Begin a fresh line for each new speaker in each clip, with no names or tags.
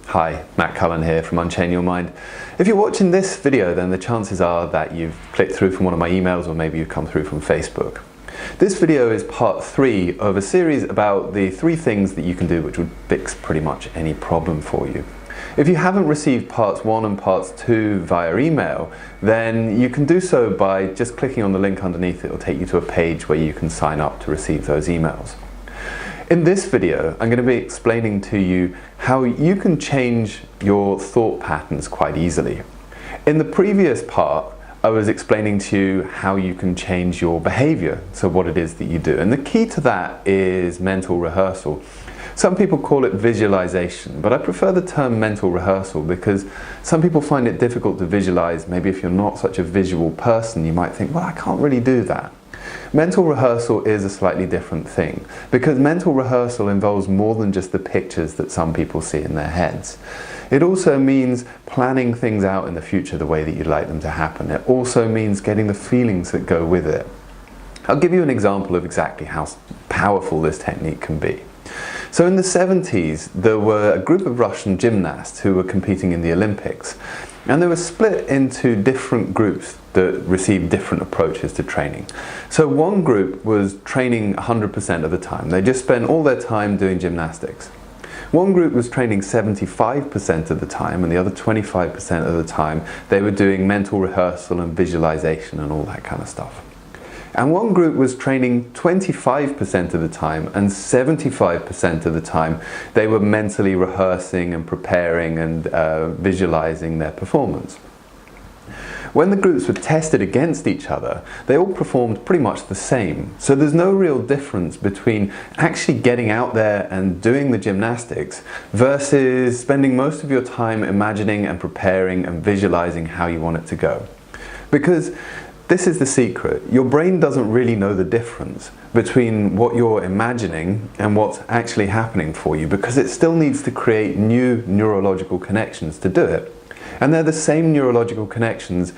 Hi, Matt Cullen here from Unchain Your Mind. If you're watching this video, then the chances are that you've clicked through from one of my emails, or maybe you've come through from Facebook. This video is part 3 of a series about the 3 things that you can do which would fix pretty much any problem for you. If you haven't received parts 1 and parts 2 via email, then you can do so by just clicking on the link underneath. It will take you to a page where you can sign up to receive those emails. In this video, I'm going to be explaining to you how you can change your thought patterns quite easily. In the previous part, I was explaining to you how you can change your behavior, so what it is that you do. And the key to that is mental rehearsal. Some people call it visualization, but I prefer the term mental rehearsal because some people find it difficult to visualize. Maybe if you're not such a visual person, you might think, well, I can't really do that. Mental rehearsal is a slightly different thing because mental rehearsal involves more than just the pictures that some people see in their heads. It also means planning things out in the future the way that you'd like them to happen. It also means getting the feelings that go with it. I'll give you an example of exactly how powerful this technique can be. So in the 70s, there were a group of Russian gymnasts who were competing in the Olympics, and they were split into different groups that received different approaches to training. So one group was training 100% of the time. They just spent all their time doing gymnastics. One group was training 75% of the time, and the other 25% of the time they were doing mental rehearsal and visualization and all that kind of stuff. And one group was training 25% of the time, and 75% of the time they were mentally rehearsing and preparing and visualizing their performance. When the groups were tested against each other, they all performed pretty much the same. So there's no real difference between actually getting out there and doing the gymnastics versus spending most of your time imagining and preparing and visualizing how you want it to go. Because this is the secret. Your brain doesn't really know the difference between what you're imagining and what's actually happening for you, because it still needs to create new neurological connections to do it. And they're the same neurological connections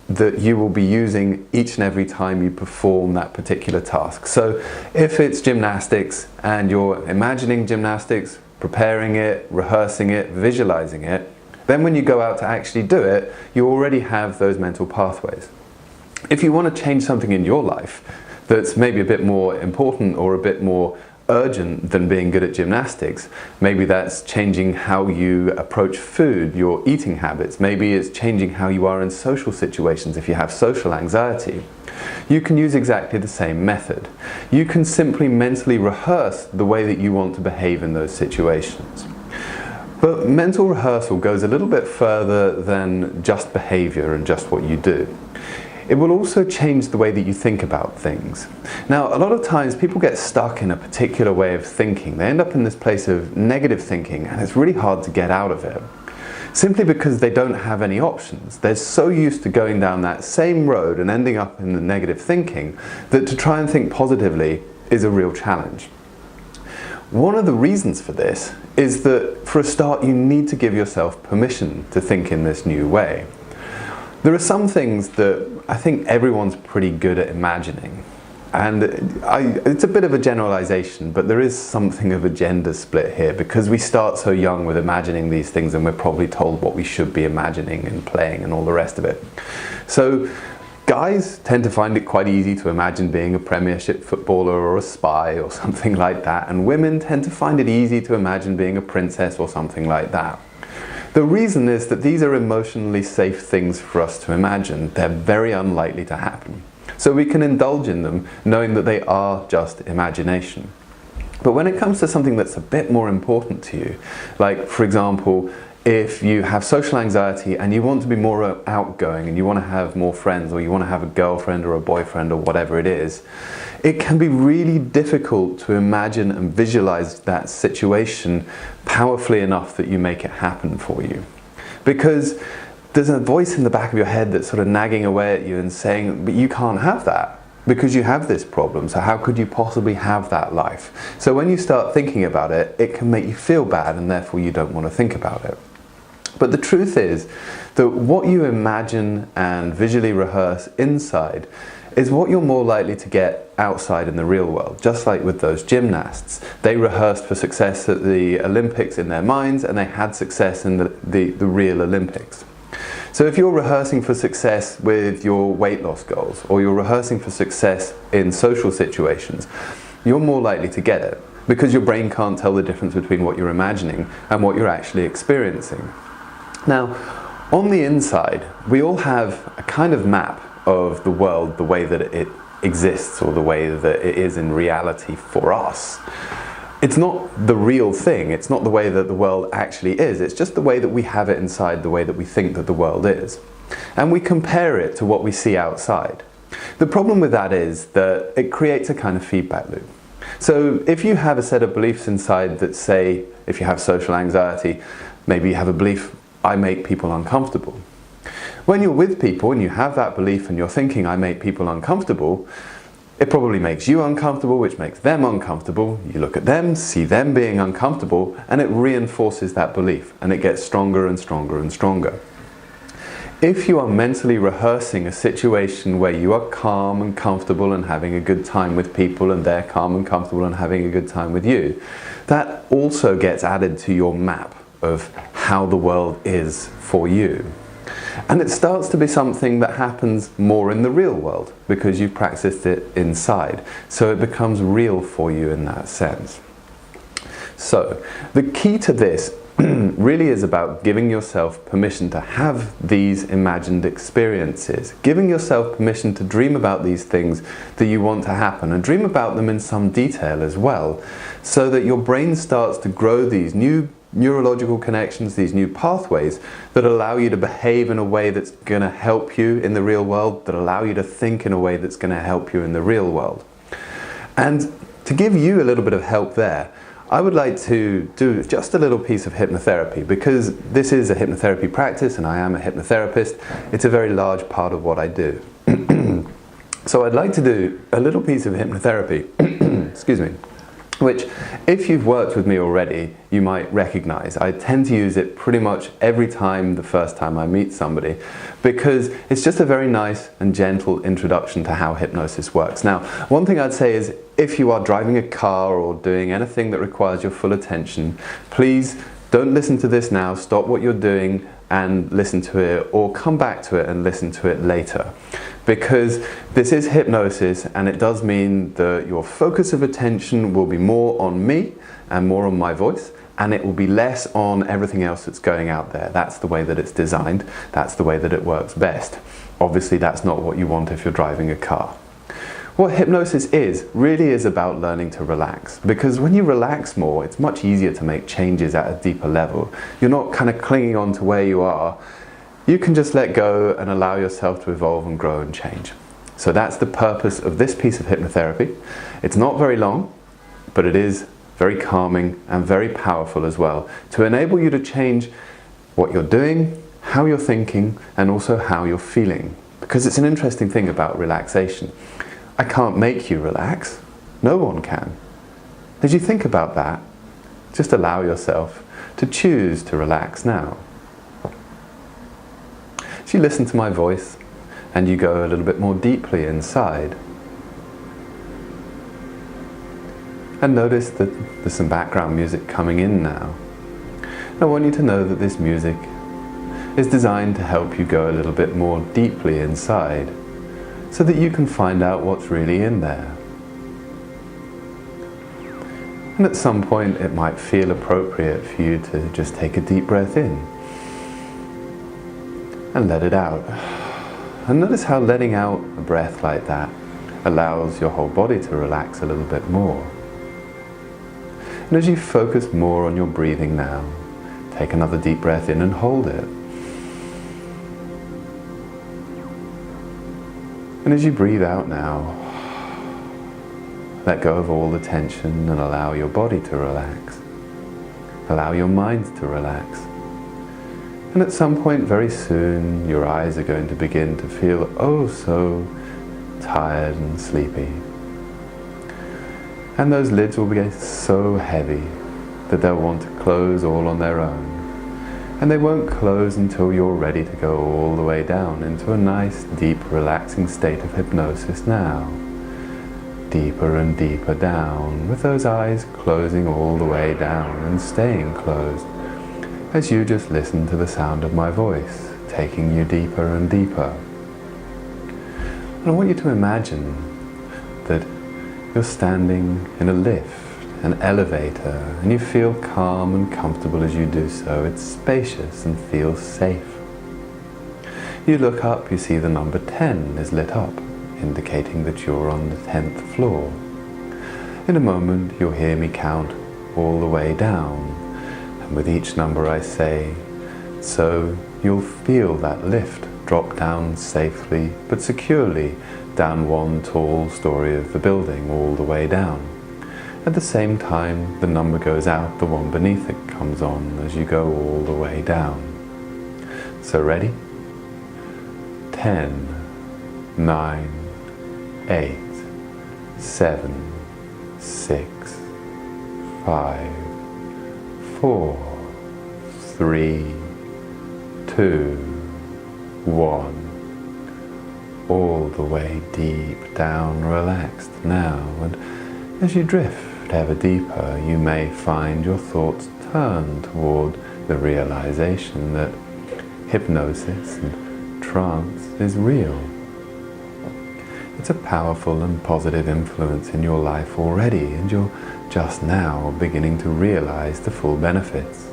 that you will be using each and every time you perform that particular task. So if it's gymnastics and you're imagining gymnastics, preparing it, rehearsing it, visualizing it, then when you go out to actually do it, you already have those mental pathways. If you want to change something in your life that's maybe a bit more important or a bit more urgent than being good at gymnastics, maybe that's changing how you approach food, your eating habits, maybe it's changing how you are in social situations if you have social anxiety, you can use exactly the same method. You can simply mentally rehearse the way that you want to behave in those situations. But mental rehearsal goes a little bit further than just behavior and just what you do. It will also change the way that you think about things. Now, a lot of times people get stuck in a particular way of thinking. They end up in this place of negative thinking, and it's really hard to get out of it. Simply because they don't have any options. They're so used to going down that same road and ending up in the negative thinking that to try and think positively is a real challenge. One of the reasons for this is that, for a start, you need to give yourself permission to think in this new way. There are some things that I think everyone's pretty good at imagining. And it's a bit of a generalization, but there is something of a gender split here because we start so young with imagining these things and we're probably told what we should be imagining and playing and all the rest of it. So guys tend to find it quite easy to imagine being a Premiership footballer or a spy or something like that, and women tend to find it easy to imagine being a princess or something like that. The reason is that these are emotionally safe things for us to imagine. They're very unlikely to happen. So we can indulge in them knowing that they are just imagination. But when it comes to something that's a bit more important to you, like for example, if you have social anxiety and you want to be more outgoing and you want to have more friends, or you want to have a girlfriend or a boyfriend or whatever it is, it can be really difficult to imagine and visualize that situation powerfully enough that you make it happen for you. Because there's a voice in the back of your head that's sort of nagging away at you and saying, but you can't have that because you have this problem, so how could you possibly have that life? So when you start thinking about it, it can make you feel bad and therefore you don't want to think about it. But the truth is that what you imagine and visually rehearse inside is what you're more likely to get outside in the real world. Just like with those gymnasts. They rehearsed for success at the Olympics in their minds, and they had success in the real Olympics. So if you're rehearsing for success with your weight loss goals, or you're rehearsing for success in social situations, you're more likely to get it, because your brain can't tell the difference between what you're imagining and what you're actually experiencing. Now, on the inside, we all have a kind of map of the world, the way that it exists, or the way that it is in reality for us. It's not the real thing, it's not the way that the world actually is, it's just the way that we have it inside, the way that we think that the world is. And we compare it to what we see outside. The problem with that is that it creates a kind of feedback loop. So if you have a set of beliefs inside that say, if you have social anxiety, maybe you have a belief, I make people uncomfortable. When you're with people and you have that belief and you're thinking, I make people uncomfortable, it probably makes you uncomfortable, which makes them uncomfortable. You look at them, see them being uncomfortable, and it reinforces that belief, and it gets stronger and stronger and stronger. If you are mentally rehearsing a situation where you are calm and comfortable and having a good time with people, and they're calm and comfortable and having a good time with you, that also gets added to your map of how the world is for you. And it starts to be something that happens more in the real world because you've practiced it inside. So it becomes real for you in that sense. So the key to this really is about giving yourself permission to have these imagined experiences, giving yourself permission to dream about these things that you want to happen, and dream about them in some detail as well, so that your brain starts to grow these new neurological connections, these new pathways that allow you to behave in a way that's going to help you in the real world, that allow you to think in a way that's going to help you in the real world. And to give you a little bit of help there, I would like to do just a little piece of hypnotherapy, because this is a hypnotherapy practice and I am a hypnotherapist. It's a very large part of what I do. So I'd like to do a little piece of hypnotherapy, excuse me, which, if you've worked with me already, you might recognize. I tend to use it pretty much every time, the first time I meet somebody, because it's just a very nice and gentle introduction to how hypnosis works. Now, one thing I'd say is, if you are driving a car or doing anything that requires your full attention, please don't listen to this now, stop what you're doing and listen to it, or come back to it and listen to it later. Because this is hypnosis, and it does mean that your focus of attention will be more on me and more on my voice, and it will be less on everything else that's going out there. That's the way that it's designed, that's the way that it works best. Obviously that's not what you want if you're driving a car. What hypnosis really is about learning to relax, because when you relax more, it's much easier to make changes at a deeper level. You're not kind of clinging on to where you are. You can just let go and allow yourself to evolve and grow and change. So that's the purpose of this piece of hypnotherapy. It's not very long, but it is very calming and very powerful as well, to enable you to change what you're doing, how you're thinking, and also how you're feeling. Because it's an interesting thing about relaxation. I can't make you relax. No one can. As you think about that, just allow yourself to choose to relax now. So you listen to my voice and you go a little bit more deeply inside. And notice that there's some background music coming in now. And I want you to know that this music is designed to help you go a little bit more deeply inside, so that you can find out what's really in there. And at some point it might feel appropriate for you to just take a deep breath in and let it out. And notice how letting out a breath like that allows your whole body to relax a little bit more. And as you focus more on your breathing now, take another deep breath in and hold it. And as you breathe out now, let go of all the tension and allow your body to relax. Allow your mind to relax. And at some point very soon, your eyes are going to begin to feel oh so tired and sleepy. And those lids will get so heavy that they'll want to close all on their own. And they won't close until you're ready to go all the way down into a nice, deep, relaxing state of hypnosis now. Deeper and deeper down, with those eyes closing all the way down and staying closed, as you just listen to the sound of my voice, taking you deeper and deeper. And I want you to imagine that you're standing in a lift, an elevator, and you feel calm and comfortable as you do so. It's spacious and feels safe. You look up, you see the number 10 is lit up, indicating that you're on the 10th floor. In a moment, you'll hear me count all the way down, and with each number I say, so you'll feel that lift drop down safely but securely down one tall story of the building all the way down. At the same time, the number goes out, the one beneath it comes on as you go all the way down. So ready? 10, 9, 8, 7, 6, 5, 4, 3, 2, 1. All the way deep down, relaxed now, and as you drift ever deeper, you may find your thoughts turn toward the realization that hypnosis and trance is real. It's a powerful and positive influence in your life already, and you're just now beginning to realize the full benefits.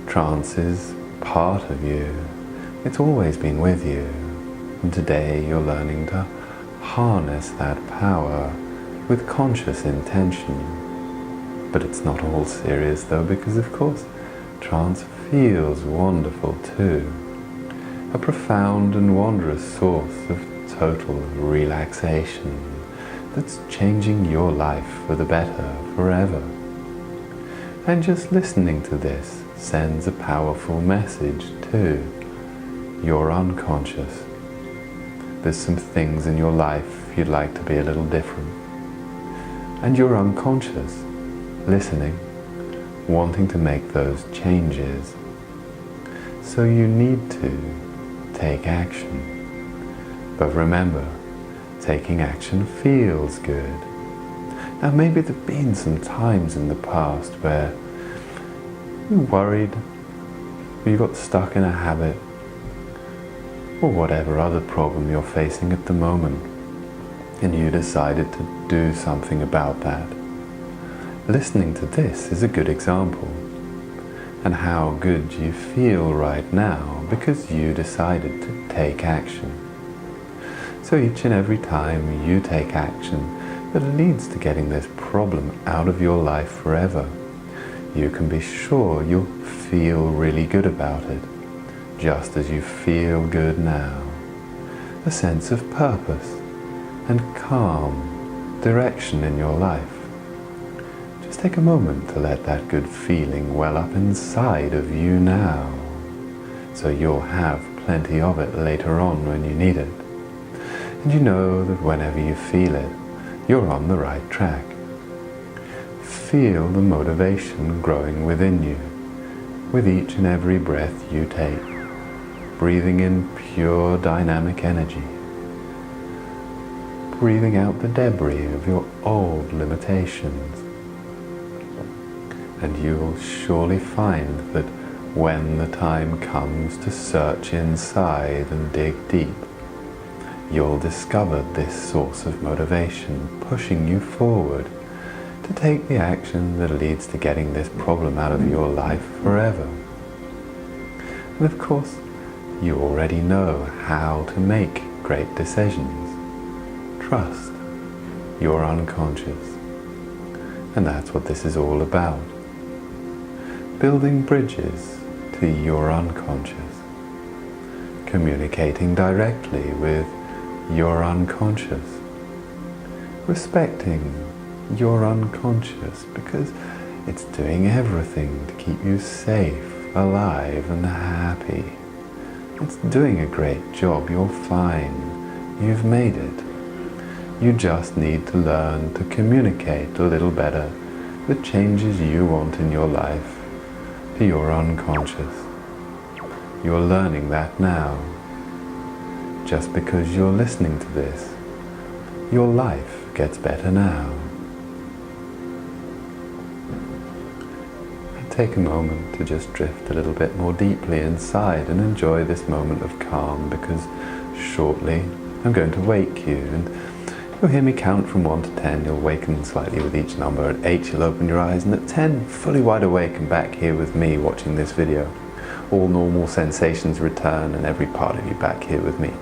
Trance is part of you. It's always been with you, and today you're learning to harness that power with conscious intention. But it's not all serious though, because of course trance feels wonderful too. A profound and wondrous source of total relaxation that's changing your life for the better forever. And just listening to this sends a powerful message to your unconscious. There's some things in your life you'd like to be a little different. And you're unconscious, listening, wanting to make those changes. So you need to take action. But remember, taking action feels good. Now maybe there have been some times in the past where you worried, or you got stuck in a habit, or whatever other problem you're facing at the moment, and you decided to do something about that. Listening to this is a good example, and how good you feel right now because you decided to take action. So each and every time you take action that leads to getting this problem out of your life forever, you can be sure you'll feel really good about it, just as you feel good now. A sense of purpose and calm direction in your life. Just take a moment to let that good feeling well up inside of you now, so you'll have plenty of it later on when you need it. And you know that whenever you feel it, you're on the right track. Feel the motivation growing within you with each and every breath you take, breathing in pure dynamic energy, breathing out the debris of your old limitations. And you'll surely find that when the time comes to search inside and dig deep, you'll discover this source of motivation pushing you forward to take the action that leads to getting this problem out of your life forever. And of course, you already know how to make great decisions. Trust your unconscious. And that's what this is all about. Building bridges to your unconscious. Communicating directly with your unconscious. Respecting your unconscious because it's doing everything to keep you safe, alive and happy. It's doing a great job. You'll find you've made it. You just need to learn to communicate a little better the changes you want in your life to your unconscious. You're learning that now. Just because you're listening to this, your life gets better now. Take a moment to just drift a little bit more deeply inside and enjoy this moment of calm, because shortly I'm going to wake you, and you'll hear me count from 1 to 10. You'll awaken slightly with each number. At 8 you'll open your eyes, and at 10 fully wide awake and back here with me watching this video. All normal sensations return and every part of you back here with me.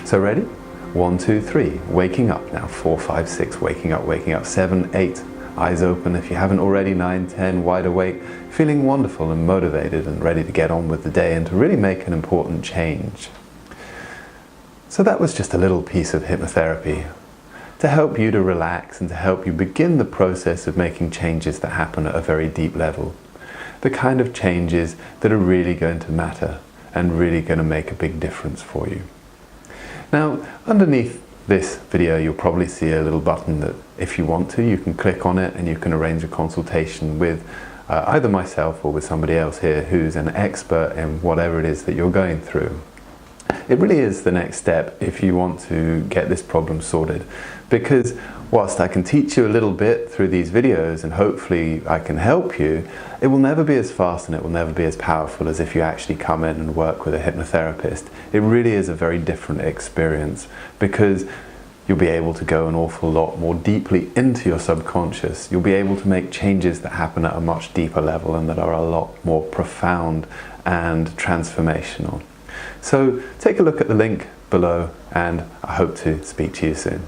So ready? 1, 2, 3, waking up now. 4, 5, 6, waking up. 7, 8, eyes open if you haven't already. 9, 10, wide awake, feeling wonderful and motivated and ready to get on with the day and to really make an important change. So that was just a little piece of hypnotherapy to help you to relax and to help you begin the process of making changes that happen at a very deep level. The kind of changes that are really going to matter and really going to make a big difference for you. Now, underneath this video, you'll probably see a little button that, if you want to, you can click on it and you can arrange a consultation with either myself or with somebody else here who's an expert in whatever it is that you're going through. It really is the next step if you want to get this problem sorted, because whilst I can teach you a little bit through these videos and hopefully I can help you, it will never be as fast and it will never be as powerful as if you actually come in and work with a hypnotherapist. It really is a very different experience, because you'll be able to go an awful lot more deeply into your subconscious. You'll be able to make changes that happen at a much deeper level and that are a lot more profound and transformational. So take a look at the link below, and I hope to speak to you soon.